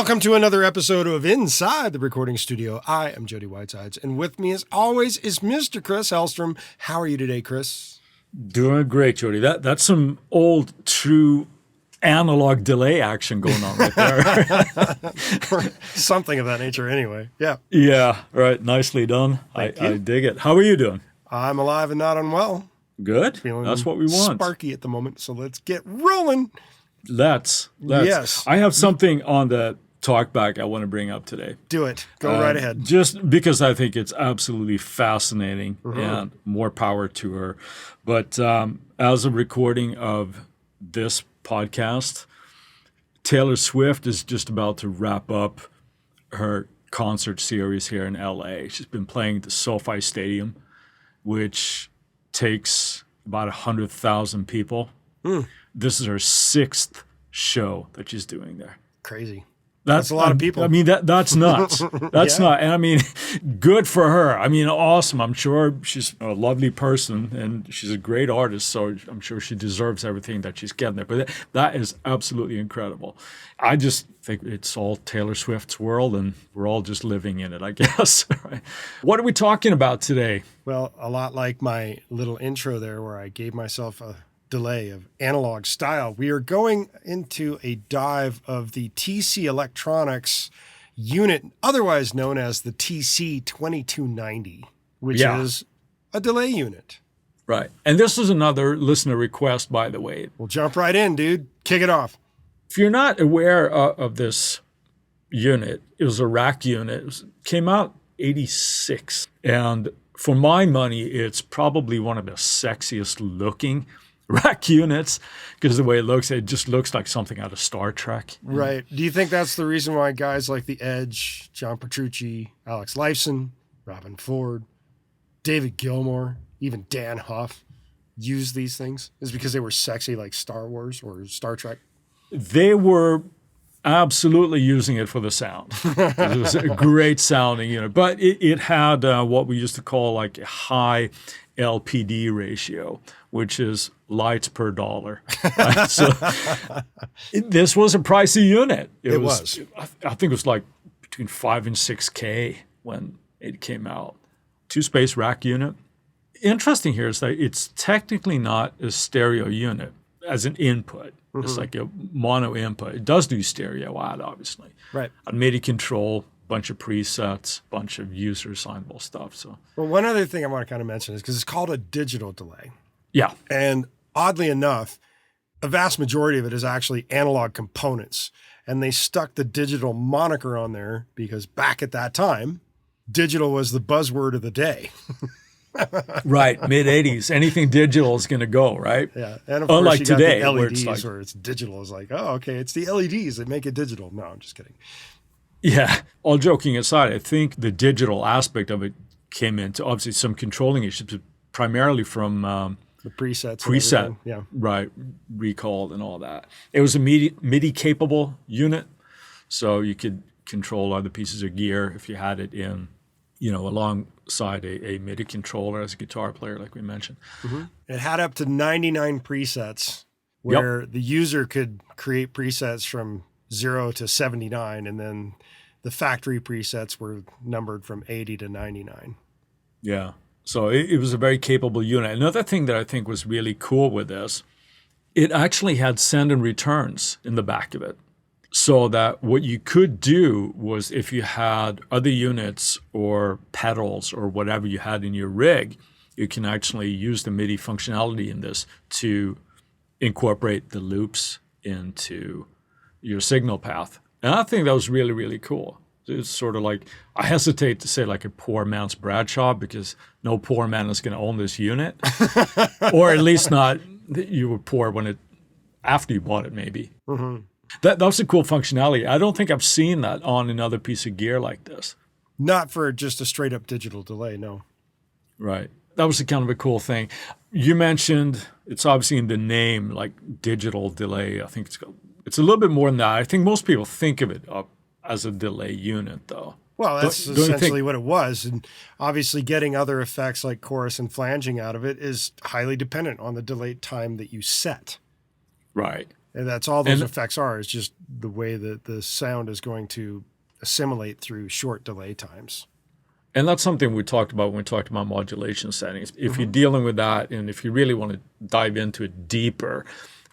Welcome to another episode of Inside the Recording Studio. I am Jody Whitesides, and with me, as always, is Mr. Chris Hellstrom. How are you today, Chris? Doing great, Jody. That's some old, true analog delay action going on right there. Something of that nature, anyway. Yeah. Yeah, right. Nicely done. I dig it. How are you doing? I'm alive and not unwell. Good. Feeling That's what we want. Sparky at the moment, so let's get rolling. Let's. Yes. I have something on the talkback I want to bring up today. Do it. Go right ahead. Just because I think it's absolutely fascinating and more power to her. But as a recording of this podcast, Taylor Swift is just about to wrap up her concert series here in LA. She's been playing at the SoFi Stadium, which takes about 100,000 people. This is her 6th show that she's doing there. Crazy. That's a lot of people. I mean, that's nuts. That's not. And I mean, good for her. I mean, awesome. I'm sure she's a lovely person and she's a great artist. So I'm sure she deserves everything that she's getting there. But that is absolutely incredible. I just think it's all Taylor Swift's world and we're all just living in it, I guess. Right? What are we talking about today? Well, a lot like my little intro there where I gave myself a delay of analog style. We are going into a dive of the TC Electronics unit, otherwise known as the TC2290, which is a delay unit. Right. And this is another listener request, by the way. We'll jump right in, dude. Kick it off. If you're not aware of this unit, it was a rack unit. Came out 86. And for my money, it's probably one of the sexiest looking rack units because the way it just looks like something out of Star Trek. Right. Do you think that's the reason why guys like The Edge, John Petrucci, Alex Lifeson, Robin Ford, David Gilmour, even Dan Huff use these things? Is because they were sexy like Star Wars or Star Trek? They were absolutely using it for the sound. It was a great sounding unit, but it had what we used to call like a high LPD ratio, which is lights per dollar. Right? So this was a pricey unit. It was. I think it was like between 5 and 6K when it came out. 2-space rack unit. Interesting here is that it's technically not a stereo unit as an input. It's like a mono input. It does do stereo out, obviously. Right. A MIDI control, bunch of presets, bunch of user assignable stuff. So, well, one other thing I want to kind of mention is because it's called a digital delay. Yeah. And oddly enough, a vast majority of it is actually analog components. And they stuck the digital moniker on there because back at that time, digital was the buzzword of the day. Right, mid-'80s. Anything digital is going to go, right? Yeah. And of course, unlike you got today, the LEDs where it's digital. It's like, oh, okay, it's the LEDs that make it digital. No, I'm just kidding. Yeah. All joking aside, I think the digital aspect of it came into obviously some controlling issues, primarily from the presets. Preset, yeah. Right, recall and all that. It was a MIDI-capable unit, so you could control other pieces of gear if you had it in, alongside a MIDI controller as a guitar player, like we mentioned. It had up to 99 presets where the user could create presets from 0 to 79, and then the factory presets were numbered from 80 to 99. Yeah. So it was a very capable unit. Another thing that I think was really cool with this, it actually had send and returns in the back of it. So that what you could do was if you had other units or pedals or whatever you had in your rig, you can actually use the MIDI functionality in this to incorporate the loops into your signal path. And I think that was really, really cool. It's sort of like, I hesitate to say like a poor man's Bradshaw because no poor man is going to own this unit. Or at least not that you were poor after you bought it maybe. That was a cool functionality. I don't think I've seen that on another piece of gear like this. Not for just a straight up digital delay, no. Right. That was a kind of a cool thing. You mentioned, it's obviously in the name, like digital delay. I think it's a little bit more than that. I think most people think of it as a delay unit, though. Well, that's essentially what it was. And obviously getting other effects like chorus and flanging out of it is highly dependent on the delay time that you set. Right. And that's all those effects are, is just the way that the sound is going to assimilate through short delay times. And that's something we talked about when we talked about modulation settings. If you're dealing with that, and if you really want to dive into it deeper,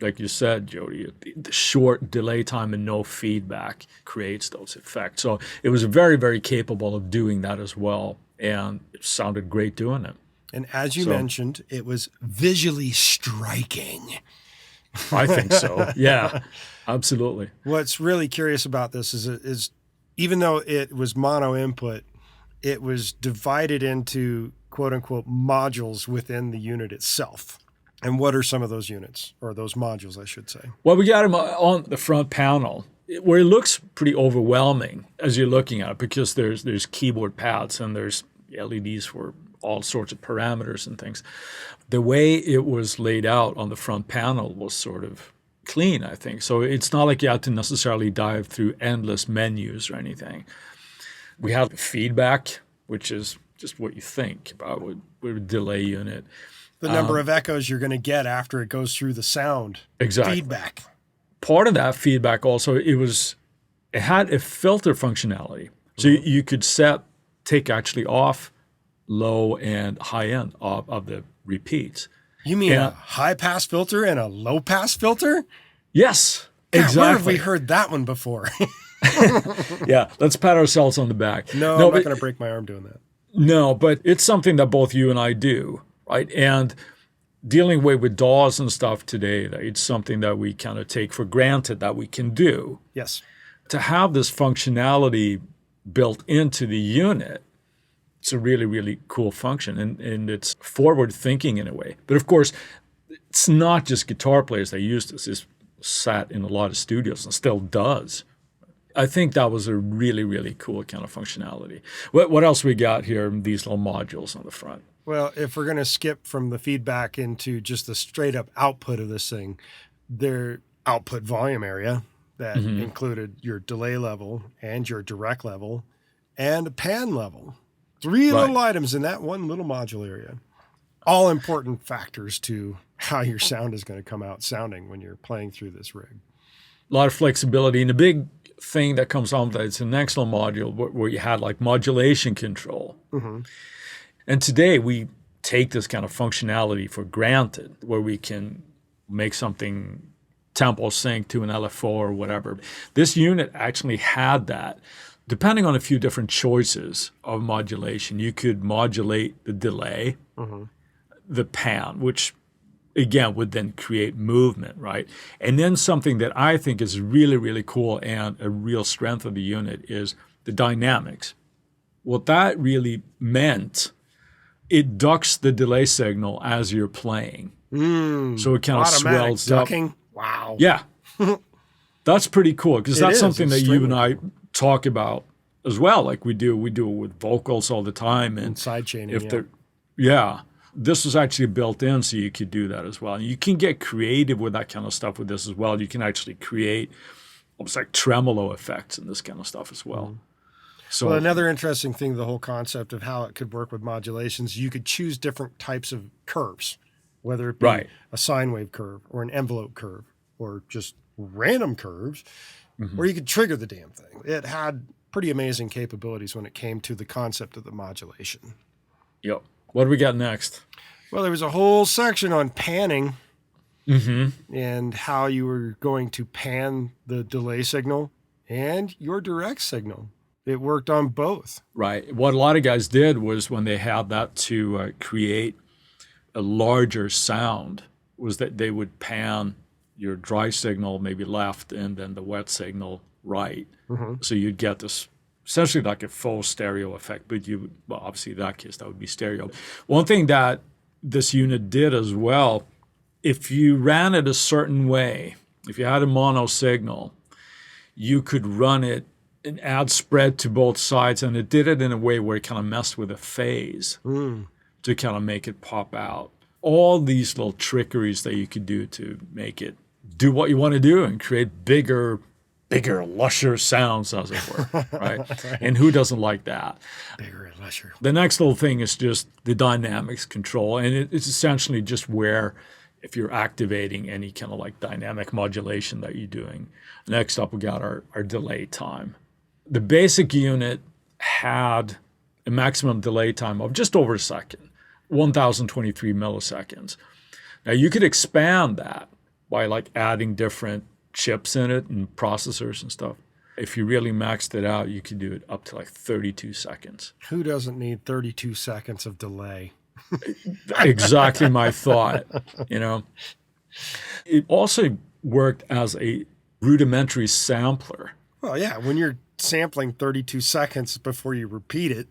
like you said, Jody, the short delay time and no feedback creates those effects. So it was very, very capable of doing that as well. And it sounded great doing it. And as you mentioned, it was visually striking. I think so. Yeah, absolutely. What's really curious about this is even though it was mono input, it was divided into quote unquote modules within the unit itself. And what are some of those units, or those modules, I should say? Well, we got them on the front panel, where it looks pretty overwhelming as you're looking at it, because there's keyboard pads and there's LEDs for all sorts of parameters and things. The way it was laid out on the front panel was sort of clean, I think. So it's not like you had to necessarily dive through endless menus or anything. We have feedback, which is just what you think about with a delay unit. The number of echoes you're going to get after it goes through the sound. Exactly. Feedback. Part of that feedback also, it had a filter functionality. So you could take actually off low and high end of the repeats. You mean a high pass filter and a low pass filter? Yes, God, exactly. Where have we heard that one before? Yeah, let's pat ourselves on the back. No, I'm not going to break my arm doing that. No, but it's something that both you and I do, right? And dealing with DAWs and stuff today, it's something that we kind of take for granted that we can do. Yes. To have this functionality built into the unit, it's a really, really cool function, and it's forward thinking in a way. But of course, it's not just guitar players that use this. It's sat in a lot of studios and still does. I think that was a really, really cool kind of functionality. What else we got here? These little modules on the front. Well, if we're going to skip from the feedback into just the straight up output of this thing, their output volume area that included your delay level and your direct level and a pan level. 3 little items in that one little module area. All important factors to how your sound is going to come out sounding when you're playing through this rig. A lot of flexibility. And the big thing that comes on with that, it's an excellent module where you had like modulation control. And today we take this kind of functionality for granted, where we can make something tempo sync to an LFO or whatever. This unit actually had that. Depending on a few different choices of modulation, you could modulate the delay, the pan, which again would then create movement, right? And then something that I think is really, really cool and a real strength of the unit is the dynamics. What that really meant, it ducks the delay signal as you're playing. So it kind of swells ducking. up. Wow. Yeah. That's pretty cool, because that's something that you and I talk about as well. Like we do it with vocals all the time. And side chaining. This was actually built in so you could do that as well. And you can get creative with that kind of stuff with this as well. You can actually create almost like tremolo effects and this kind of stuff as well. So another interesting thing, the whole concept of how it could work with modulations, you could choose different types of curves, whether it be a sine wave curve or an envelope curve or just random curves, or you could trigger the damn thing. It had pretty amazing capabilities when it came to the concept of the modulation. Yep. What do we got next? Well, there was a whole section on panning and how you were going to pan the delay signal and your direct signal. It worked on both. Right. What a lot of guys did was, when they had that to create a larger sound, was that they would pan your dry signal maybe left and then the wet signal right. So you'd get this essentially like a full stereo effect, but obviously in that case that would be stereo. One thing that this unit did as well, if you ran it a certain way, if you had a mono signal, you could run it and add spread to both sides, and it did it in a way where it kind of messed with a phase to kind of make it pop out. All these little trickeries that you could do to make it do what you want to do and create bigger, lusher sounds, as it were, right? And who doesn't like that? Bigger and lusher. The next little thing is just the dynamics control, and it's essentially just where if you're activating any kind of like dynamic modulation that you're doing. Next up, we got our delay time. The basic unit had a maximum delay time of just over a second, 1,023 milliseconds. Now you could expand that by like adding different chips in it and processors and stuff. If you really maxed it out, you could do it up to like 32 seconds. Who doesn't need 32 seconds of delay? Exactly my thought, you know. It also worked as a rudimentary sampler. Well, yeah, when you're sampling 32 seconds before you repeat it.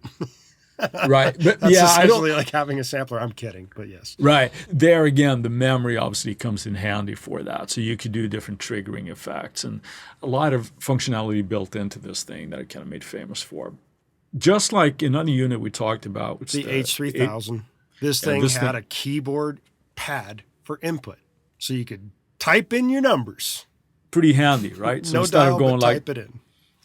Right. But That's yeah, essentially like having a sampler. I'm kidding, but yes. Right. There again, the memory obviously comes in handy for that. So you could do different triggering effects and a lot of functionality built into this thing that it kind of made famous for. Just like another unit we talked about, which The H3000. This thing had a keyboard pad for input. So you could type in your numbers. Pretty handy, right? So No instead dial, of going but like, type it in.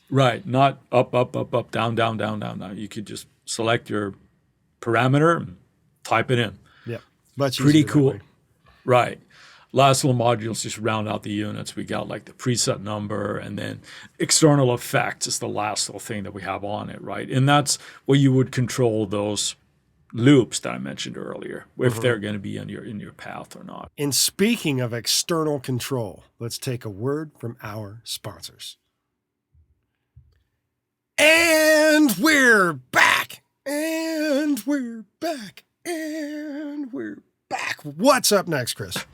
right, not up, up, up, up, down, down, down, down, down. You could just select your parameter and type it in. Yeah. Much Pretty easier that cool. way. Right. Last little modules just round out the units. We got like the preset number and then external effects is the last little thing that we have on it, right? And that's where you would control those loops that I mentioned earlier, if they're going to be in your path or not. And speaking of external control, let's take a word from our sponsors. And we're back. And we're back. And we're back. What's up next, Chris?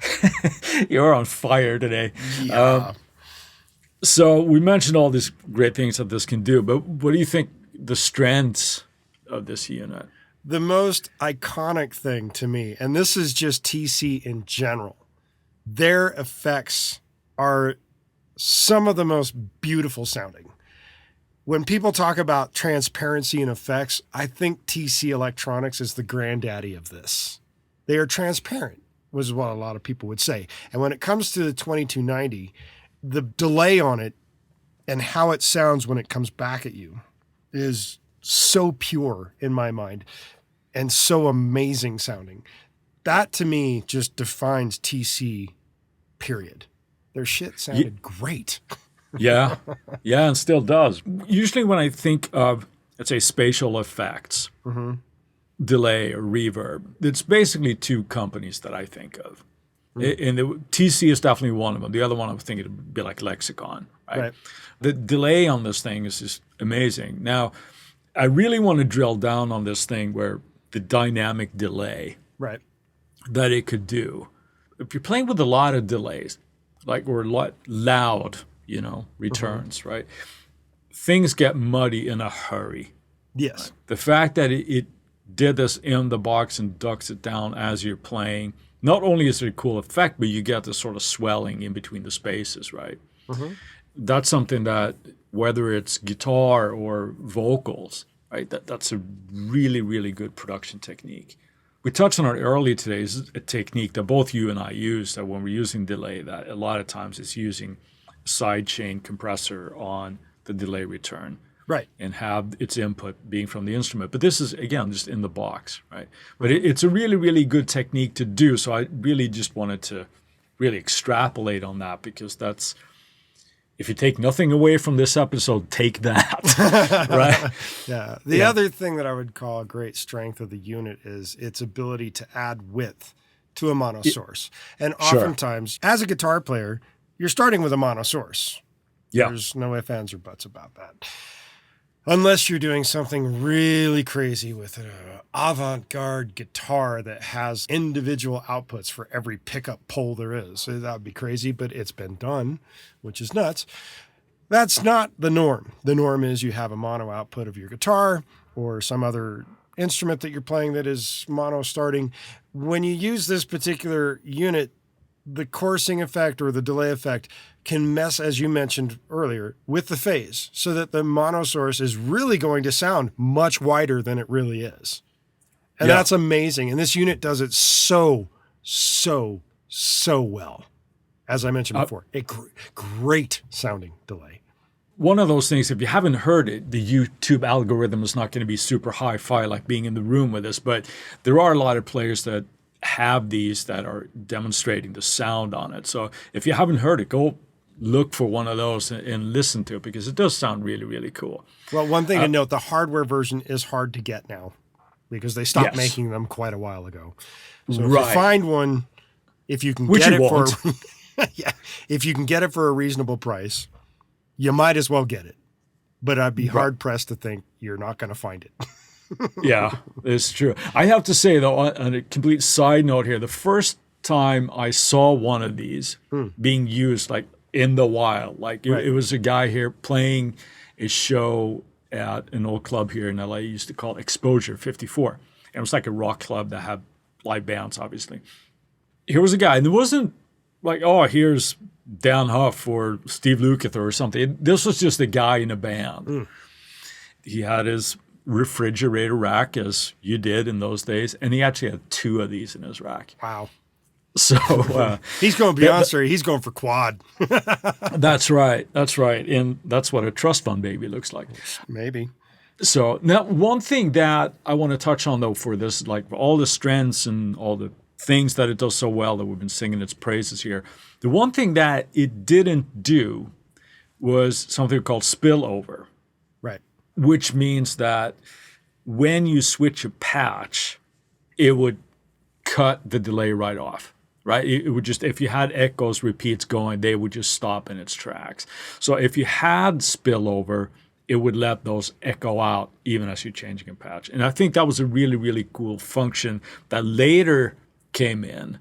You're on fire today. Yeah. So we mentioned all these great things that this can do, but what do you think the strengths of this unit? The most iconic thing to me, and this is just TC in general, their effects are some of the most beautiful sounding. When people talk about transparency and effects, I think TC Electronics is the granddaddy of this. They are transparent, was what a lot of people would say. And when it comes to the 2290, the delay on it and how it sounds when it comes back at you is so pure in my mind and so amazing sounding. That to me just defines TC, period. Their shit sounded great. Yeah, and still does. Usually when I think of, let's say, spatial effects, delay or reverb, it's basically two companies that I think of. And TC is definitely one of them. The other one I was thinking would be like Lexicon, right? The delay on this thing is just amazing. Now, I really want to drill down on this thing where the dynamic delay that it could do. If you're playing with a lot of delays, like or a lot loud, returns, right? Things get muddy in a hurry. Yes. Right? The fact that it did this in the box and ducks it down as you're playing, not only is it a cool effect, but you get this sort of swelling in between the spaces, right? That's something that, whether it's guitar or vocals, right, that's a really, really good production technique. We touched on it earlier today. Is a technique that both you and I use, that when we're using delay, that a lot of times it's using a sidechain compressor on the delay return. Right. And have its input being from the instrument. But this is, again, just in the box, right? But it's a really, really good technique to do. So I really just wanted to really extrapolate on that, because that's, if you take nothing away from this episode, take that, right? Yeah. The other thing that I would call a great strength of the unit is its ability to add width to a mono source. And oftentimes, as a guitar player, you're starting with a mono source. Yeah. There's no ifs, ands, or buts about that. Unless you're doing something really crazy with an avant-garde guitar that has individual outputs for every pickup pole there is. So that would be crazy, but it's been done, which is nuts. That's not the norm. The norm is you have a mono output of your guitar or some other instrument that you're playing that is mono starting. When you use this particular unit, the coursing effect or the delay effect can mess, as you mentioned earlier, with the phase, so that the mono source is really going to sound much wider than it really is. And that's amazing. And this unit does it so well. As I mentioned before, a great sounding delay. One of those things, if you haven't heard it, the YouTube algorithm is not going to be super hi-fi like being in the room with us, but there are a lot of players that have these that are demonstrating the sound on it. So if you haven't heard it, go look for one of those and listen to it, because it does sound really, really cool. Well, one thing to note, the hardware version is hard to get now because they stopped making them quite a while ago. So if you find one, if you can get it for if you can get it for a reasonable price, you might as well get it. But I'd be hard pressed to think you're not going to find it. Yeah, it's true. I have to say, though, on a complete side note here, the first time I saw one of these being used, like in the wild, like it was a guy here playing a show at an old club here in LA, used to call Exposure 54. And it was like a rock club that had live bands, obviously. Here was a guy, and it wasn't like, oh, here's Dan Huff or Steve Lukather or something. This was just a guy in a band. He had his refrigerator rack, as you did in those days, and he actually had 2 of these in his rack. Wow. So he's going beyond story. He's going for quad. That's right. That's right. And that's what a trust fund baby looks like. Maybe. So now one thing that I want to touch on, though, for this, like all the strengths and all the things that it does so well that we've been singing its praises here, the one thing that it didn't do was something called spillover. Right. Which means that when you switch a patch, it would cut the delay right off, right? It would just, if you had echoes, repeats going, they would just stop in its tracks. So if you had spillover, it would let those echo out even as you're changing a patch. And I think that was a really, really cool function that later came in.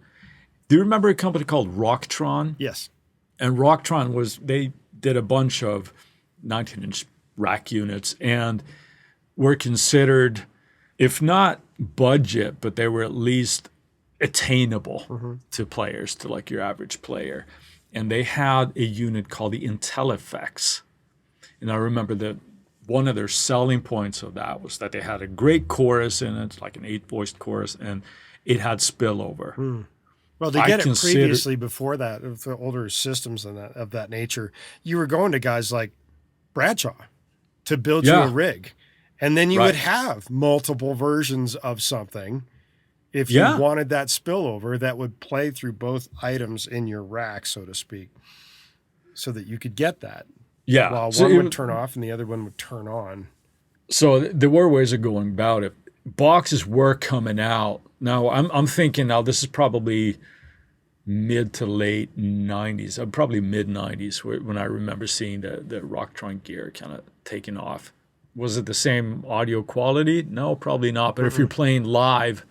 Do you remember a company called Rocktron? Yes. And Rocktron they did a bunch of 19-inch rack units and were considered, if not budget, but they were at least attainable to players, to like your average player. And they had a unit called the IntelliFX. And I remember that one of their selling points of that was that they had a great chorus in it, like an 8-voiced chorus, and it had spillover. Well, to get it previously before that, of the older systems and of that nature, you were going to guys like Bradshaw to build you a rig. And then you would have multiple versions of something if you wanted that spillover that would play through both items in your rack, so to speak, so that you could get that. Yeah. While one would turn off and the other one would turn on. So there were ways of going about it. Boxes were coming out. Now, I'm thinking now this is probably mid to late 90s, probably mid 90s when I remember seeing the Rocktron gear kind of taking off. Was it the same audio quality? No, probably not. But if you're playing live,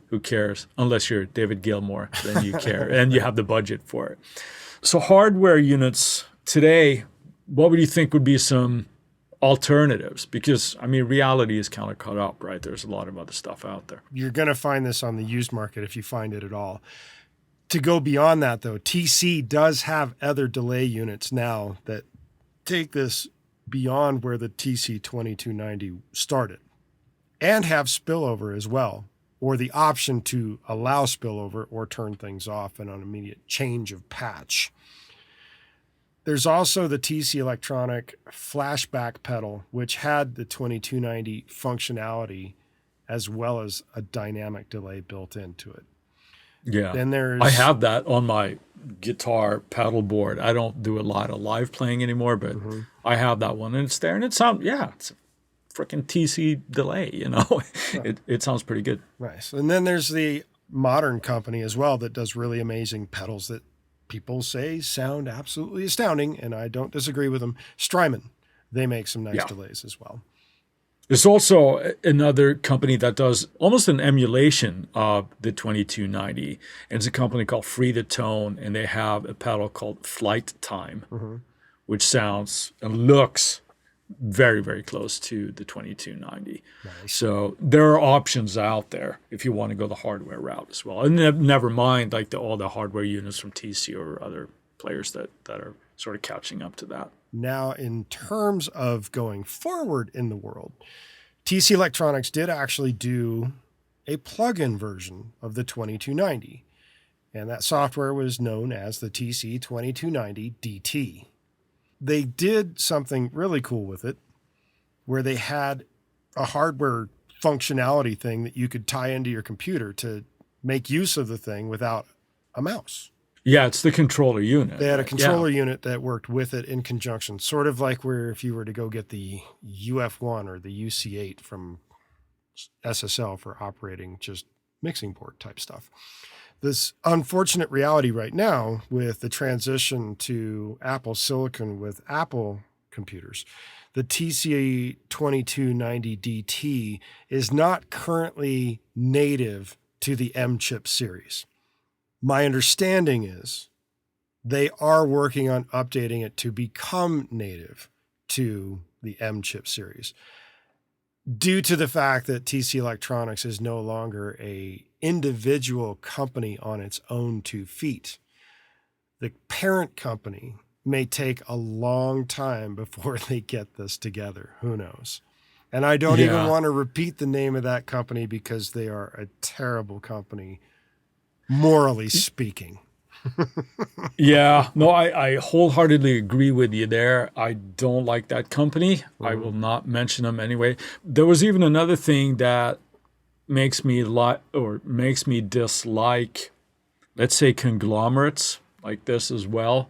who cares? Unless you're David Gilmour, then you care and you have the budget for it. So hardware units today, what would you think would be some alternatives? Because, I mean, reality is kind of caught up, right? There's a lot of other stuff out there. You're going to find this on the used market if you find it at all. To go beyond that, though, TC does have other delay units now that take this beyond where the TC2290 started and have spillover as well, or the option to allow spillover or turn things off in an immediate change of patch. There's also the TC Electronic flashback pedal, which had the 2290 functionality as well as a dynamic delay built into it. Yeah. Then I have that on my guitar pedal board. I don't do a lot of live playing anymore, but I have that one and it's there and it's a freaking TC delay, you know. It sounds pretty good. Nice. And then there's the modern company as well that does really amazing pedals that people say sound absolutely astounding, and I don't disagree with them. Strymon, they make some nice delays as well. There's also another company that does almost an emulation of the 2290. And it's a company called Free the Tone, and they have a pedal called Flight Time, which sounds and looks very, very close to the 2290. Nice. So there are options out there if you want to go the hardware route as well. And never mind like all the hardware units from TC or other players that are sort of catching up to that. Now, in terms of going forward in the world, TC Electronics did actually do a plug-in version of the 2290, and that software was known as the TC2290 DT. They did something really cool with it, where they had a hardware functionality thing that you could tie into your computer to make use of the thing without a mouse. Yeah, it's the controller unit. They had a right? controller unit that worked with it in conjunction, sort of like where if you were to go get the UF1 or the UC8 from SSL for operating just mixing board type stuff. This unfortunate reality right now with the transition to Apple Silicon with Apple computers, the TC2290 DT is not currently native to the M chip series. My understanding is they are working on updating it to become native to the M chip series, due to the fact that TC Electronics is no longer a individual company on its own 2 feet. The parent company may take a long time before they get this together. Who knows? And I don't even want to repeat the name of that company because they are a terrible company, morally speaking. Yeah, no, I wholeheartedly agree with you there. I don't like that company. I will not mention them anyway. There was even another thing that makes me dislike, let's say, conglomerates like this as well.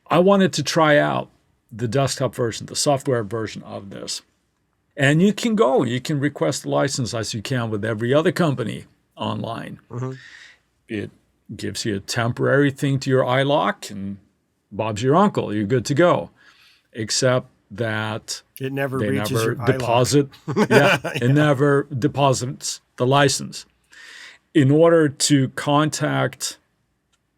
I wanted to try out the desktop version, the software version of this. And you can request a license as you can with every other company online. It gives you a temporary thing to your iLock, and Bob's your uncle. You're good to go. Except that it never reaches your deposit. It never deposits the license. In order to contact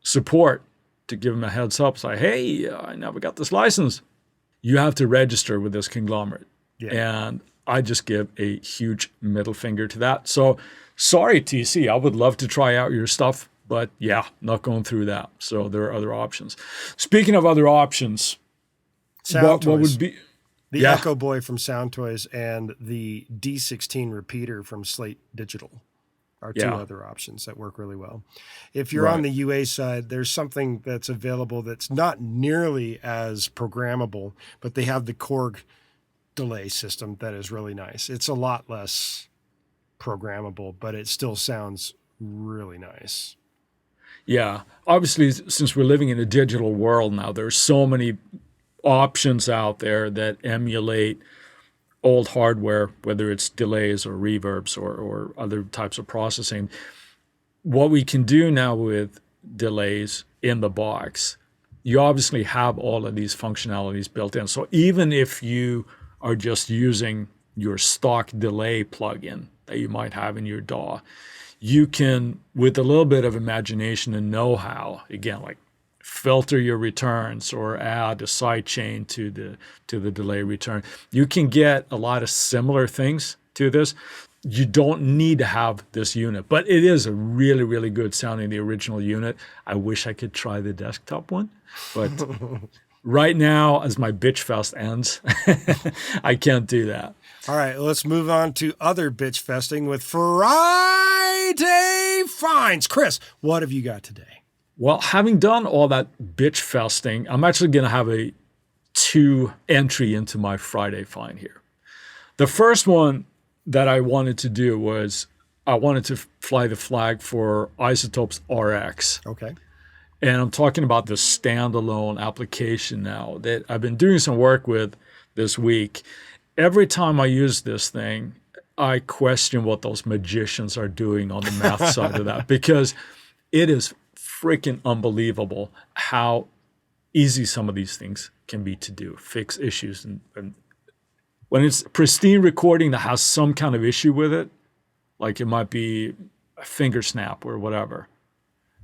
support to give them a heads up, say, hey, I never got this license, you have to register with this conglomerate. And I just give a huge middle finger to that. So sorry, TC, I would love to try out your stuff. But yeah, not going through that. So there are other options. Speaking of other options, what would be the Echo Boy from Sound Toys and the D16 repeater from Slate Digital are 2 other options that work really well. If you're on the UA side, there's something that's available that's not nearly as programmable, but they have the Korg delay system that is really nice. It's a lot less programmable, but it still sounds really nice. Yeah, obviously, since we're living in a digital world now, there's so many options out there that emulate old hardware, whether it's delays or reverbs or other types of processing. What we can do now with delays in the box, you obviously have all of these functionalities built in. So even if you are just using your stock delay plugin that you might have in your DAW, you can, with a little bit of imagination and know-how, again, like filter your returns or add a sidechain to the delay return. You can get a lot of similar things to this. You don't need to have this unit, but it is a really, really good sounding, the original unit. I wish I could try the desktop one, but right now, as my bitch fest ends, I can't do that. All right, let's move on to other bitch festing with Friday finds. Chris, what have you got today? Well, having done all that bitch festing, I'm actually going to have a 2 entry into my Friday find here. The first one that I wanted to do was I wanted to fly the flag for Isotopes RX. Okay. And I'm talking about the standalone application now that I've been doing some work with this week. Every time I use this thing, I question what those magicians are doing on the math side of that, because it is freaking unbelievable how easy some of these things can be to do, fix issues. And when it's pristine recording that has some kind of issue with it, like it might be a finger snap or whatever,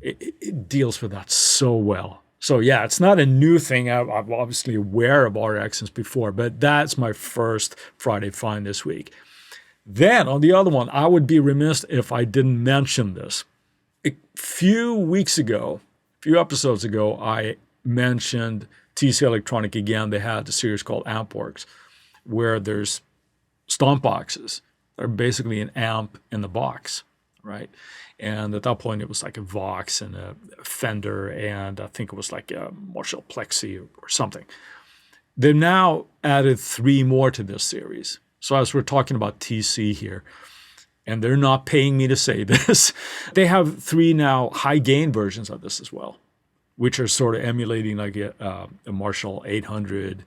it deals with that so well. So yeah, it's not a new thing. I'm obviously aware of RX since before, but that's my first Friday find this week. Then on the other one, I would be remiss if I didn't mention this. A few episodes ago, I mentioned TC Electronic again. They had a series called AmpWorks, where there's stomp boxes. They're basically an amp in the box, right? And at that point, it was like a Vox and a Fender, and I think it was like a Marshall Plexi or something. They've now added 3 more to this series. So as we're talking about TC here, and they're not paying me to say this, they have 3 now high gain versions of this as well, which are sort of emulating like a Marshall 800.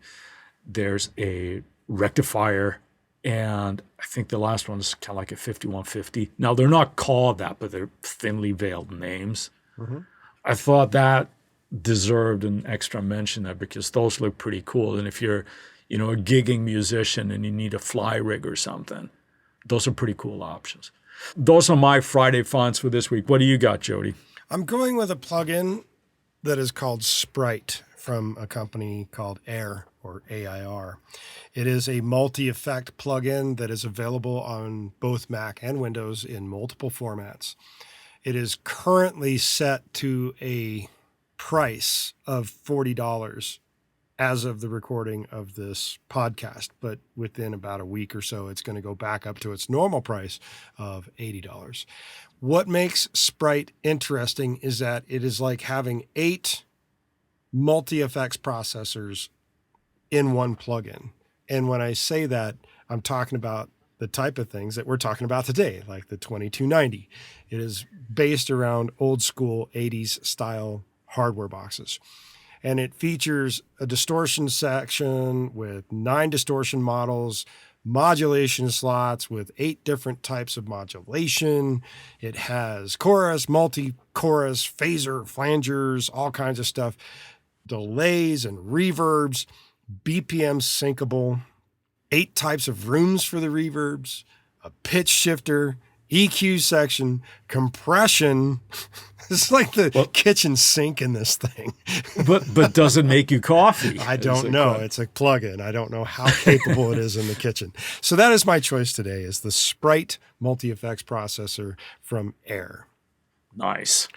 There's a rectifier, and I think the last one is kind of like a 5150. Now, they're not called that, but they're thinly veiled names. Mm-hmm. I thought that deserved an extra mention there because those look pretty cool. And if you're, a gigging musician and you need a fly rig or something, those are pretty cool options. Those are my Friday finds for this week. What do you got, Jody? I'm going with a plugin that is called Sprite from a company called Air, or AIR. It is a multi-effect plugin that is available on both Mac and Windows in multiple formats. It is currently set to a price of $40 as of the recording of this podcast, but within about a week or so, it's going to go back up to its normal price of $80. What makes Sprite interesting is that it is like having 8 multi-effects processors in one plugin. And when I say that, I'm talking about the type of things that we're talking about today, like the 2290. It is based around old school 80s style hardware boxes. And it features a distortion section with 9 distortion models, modulation slots with 8 different types of modulation. It has chorus, multi-chorus, phaser, flangers, all kinds of stuff, delays and reverbs, BPM syncable, 8 types of rooms for the reverbs, a pitch shifter, EQ section, compression. It's like the kitchen sink in this thing. But does it make you coffee? I don't know. It's a plug-in. I don't know how capable it is in the kitchen. So that is my choice today, is the Sprite multi-effects processor from Air. Nice.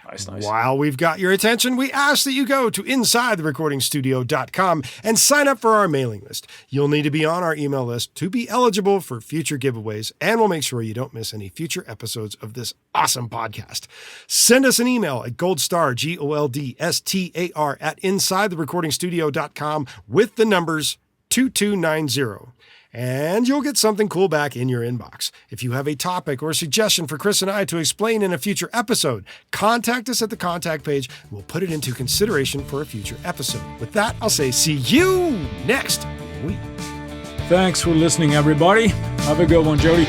While we've got your attention, we ask that you go to InsideTheRecordingStudio.com and sign up for our mailing list. You'll need to be on our email list to be eligible for future giveaways, and we'll make sure you don't miss any future episodes of this awesome podcast. Send us an email at goldstar, GOLDSTAR, at InsideTheRecordingStudio.com with the numbers 2290. And you'll get something cool back in your inbox. If you have a topic or a suggestion for Chris and I to explain in a future episode, contact us at the contact page. We'll put it into consideration for a future episode. With that, I'll say see you next week. Thanks for listening, everybody. Have a good one, Jody.